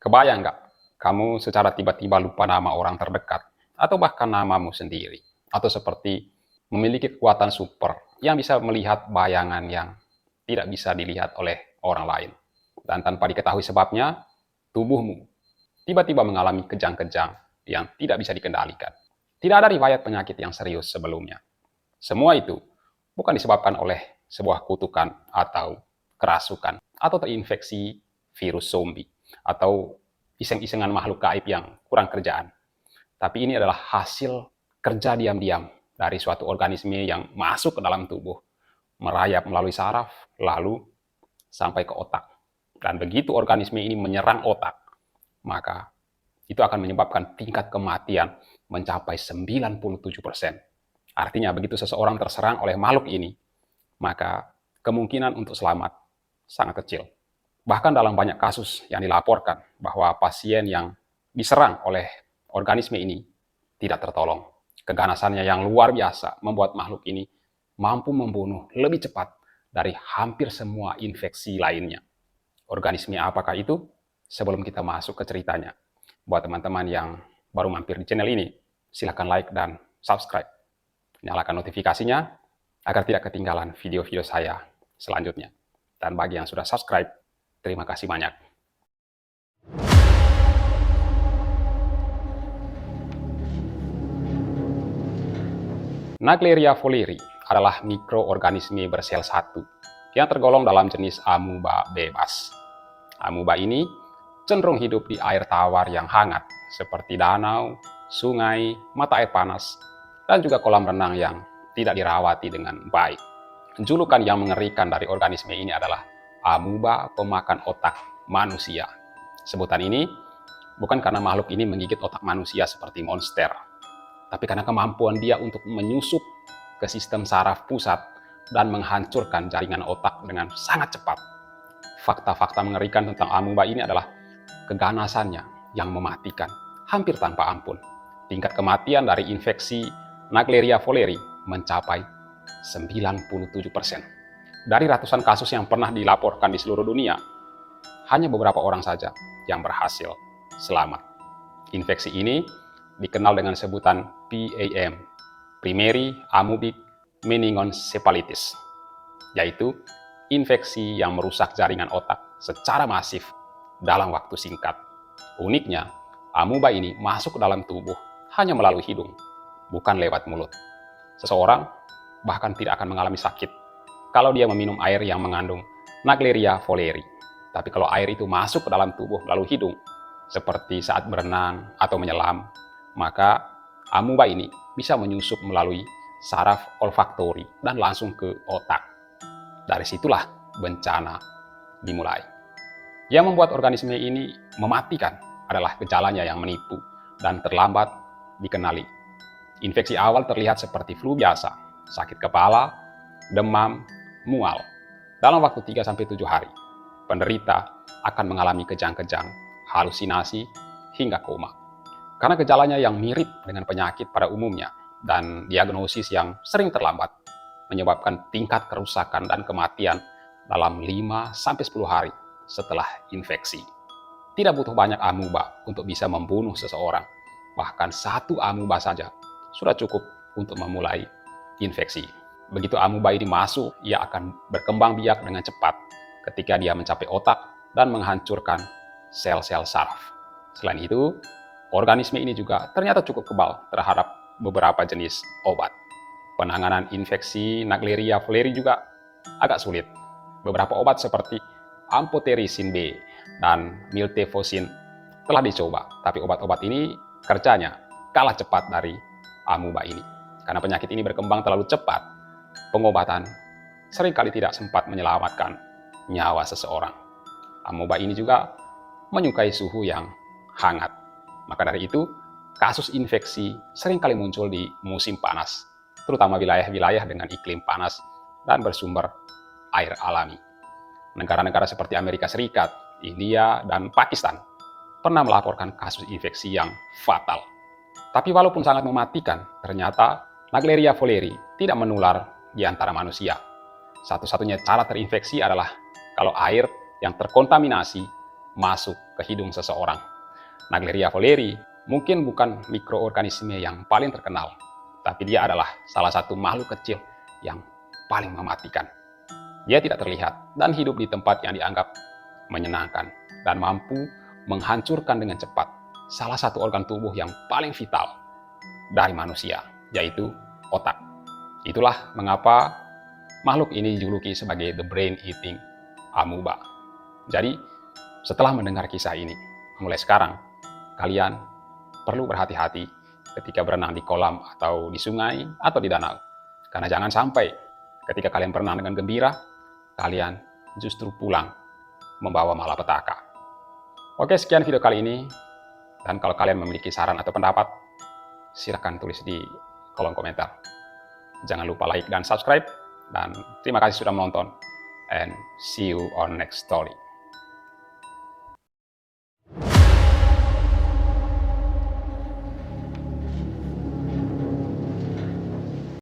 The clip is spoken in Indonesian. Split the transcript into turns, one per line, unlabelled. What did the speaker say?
Kebayang nggak, kamu secara tiba-tiba lupa nama orang terdekat, atau bahkan namamu sendiri, atau seperti memiliki kekuatan super yang bisa melihat bayangan yang tidak bisa dilihat oleh orang lain. Dan tanpa diketahui sebabnya, tubuhmu tiba-tiba mengalami kejang-kejang yang tidak bisa dikendalikan. Tidak ada riwayat penyakit yang serius sebelumnya. Semua itu bukan disebabkan oleh sebuah kutukan atau kerasukan atau terinfeksi virus zombie atau iseng-isengan makhluk gaib yang kurang kerjaan. Tapi ini adalah hasil kerja diam-diam dari suatu organisme yang masuk ke dalam tubuh, merayap melalui saraf, lalu sampai ke otak. Dan begitu organisme ini menyerang otak, maka itu akan menyebabkan tingkat kematian mencapai 97%. Artinya begitu seseorang terserang oleh makhluk ini, maka kemungkinan untuk selamat sangat kecil. Bahkan dalam banyak kasus yang dilaporkan bahwa pasien yang diserang oleh organisme ini tidak tertolong. Keganasannya yang luar biasa membuat makhluk ini mampu membunuh lebih cepat dari hampir semua infeksi lainnya. Organisme apakah itu? Sebelum kita masuk ke ceritanya, buat teman-teman yang baru mampir di channel ini, silahkan like dan subscribe. Nyalakan notifikasinya agar tidak ketinggalan video-video saya selanjutnya. Dan bagi yang sudah subscribe, terima kasih banyak. Naegleria fowleri adalah mikroorganisme bersel satu yang tergolong dalam jenis amuba bebas. Amuba ini cenderung hidup di air tawar yang hangat seperti danau, sungai, mata air panas, dan juga kolam renang yang tidak dirawati dengan baik. Julukan yang mengerikan dari organisme ini adalah amuba pemakan otak manusia. Sebutan ini bukan karena makhluk ini menggigit otak manusia seperti monster, tapi karena kemampuan dia untuk menyusup ke sistem saraf pusat dan menghancurkan jaringan otak dengan sangat cepat. Fakta-fakta mengerikan tentang amuba ini adalah keganasannya yang mematikan, hampir tanpa ampun. Tingkat kematian dari infeksi Naegleria fowleri mencapai 97%. Dari ratusan kasus yang pernah dilaporkan di seluruh dunia, hanya beberapa orang saja yang berhasil selamat. Infeksi ini dikenal dengan sebutan PAM, Primary Amoebic Meningoencephalitis, yaitu infeksi yang merusak jaringan otak secara masif dalam waktu singkat. Uniknya, amuba ini masuk ke dalam tubuh hanya melalui hidung, bukan lewat mulut. Seseorang bahkan tidak akan mengalami sakit kalau dia meminum air yang mengandung Naegleria fowleri. Tapi kalau air itu masuk ke dalam tubuh melalui hidung, seperti saat berenang atau menyelam, maka amuba ini bisa menyusup melalui saraf olfaktori dan langsung ke otak. Dari situlah bencana dimulai. Yang membuat organisme ini mematikan adalah gejalanya yang menipu dan terlambat dikenali. Infeksi awal terlihat seperti flu biasa, sakit kepala, demam, mual. Dalam waktu 3-7 hari, penderita akan mengalami kejang-kejang, halusinasi, hingga koma. Karena gejalanya yang mirip dengan penyakit pada umumnya dan diagnosis yang sering terlambat, menyebabkan tingkat kerusakan dan kematian dalam 5-10 hari setelah infeksi. Tidak butuh banyak amuba untuk bisa membunuh seseorang. Bahkan satu amuba saja sudah cukup untuk memulai infeksi. Begitu amuba ini masuk, ia akan berkembang biak dengan cepat ketika dia mencapai otak dan menghancurkan sel-sel saraf. Selain itu, organisme ini juga ternyata cukup kebal terhadap beberapa jenis obat. Penanganan infeksi Naegleria fowleri juga agak sulit. Beberapa obat seperti amphotericin B dan miltefosine telah dicoba, tapi obat-obat ini kerjanya kalah cepat dari amuba ini. Karena penyakit ini berkembang terlalu cepat, pengobatan seringkali tidak sempat menyelamatkan nyawa seseorang. Amuba ini juga menyukai suhu yang hangat. Maka dari itu, kasus infeksi seringkali muncul di musim panas, terutama wilayah-wilayah dengan iklim panas dan bersumber air alami. Negara-negara seperti Amerika Serikat, India, dan Pakistan pernah melaporkan kasus infeksi yang fatal. Tapi walaupun sangat mematikan, ternyata Naegleria fowleri tidak menular di antara manusia. Satu-satunya cara terinfeksi adalah kalau air yang terkontaminasi masuk ke ke hidung seseorang. Naegleria fowleri mungkin bukan mikroorganisme yang paling terkenal, tapi dia adalah salah satu makhluk kecil yang paling mematikan. Dia tidak terlihat dan hidup di tempat yang dianggap menyenangkan dan mampu menghancurkan dengan cepat salah satu organ tubuh yang paling vital dari manusia, yaitu otak. Itulah mengapa makhluk ini dijuluki sebagai the brain eating amoeba. Jadi, setelah mendengar kisah ini, mulai sekarang kalian perlu berhati-hati ketika berenang di kolam atau di sungai atau di danau. Karena jangan sampai ketika kalian berenang dengan gembira, kalian justru pulang membawa malapetaka. Oke, sekian video kali ini. Dan kalau kalian memiliki saran atau pendapat, silakan tulis di kolom komentar. Jangan lupa like dan subscribe. Dan terima kasih sudah menonton. And see you on next story.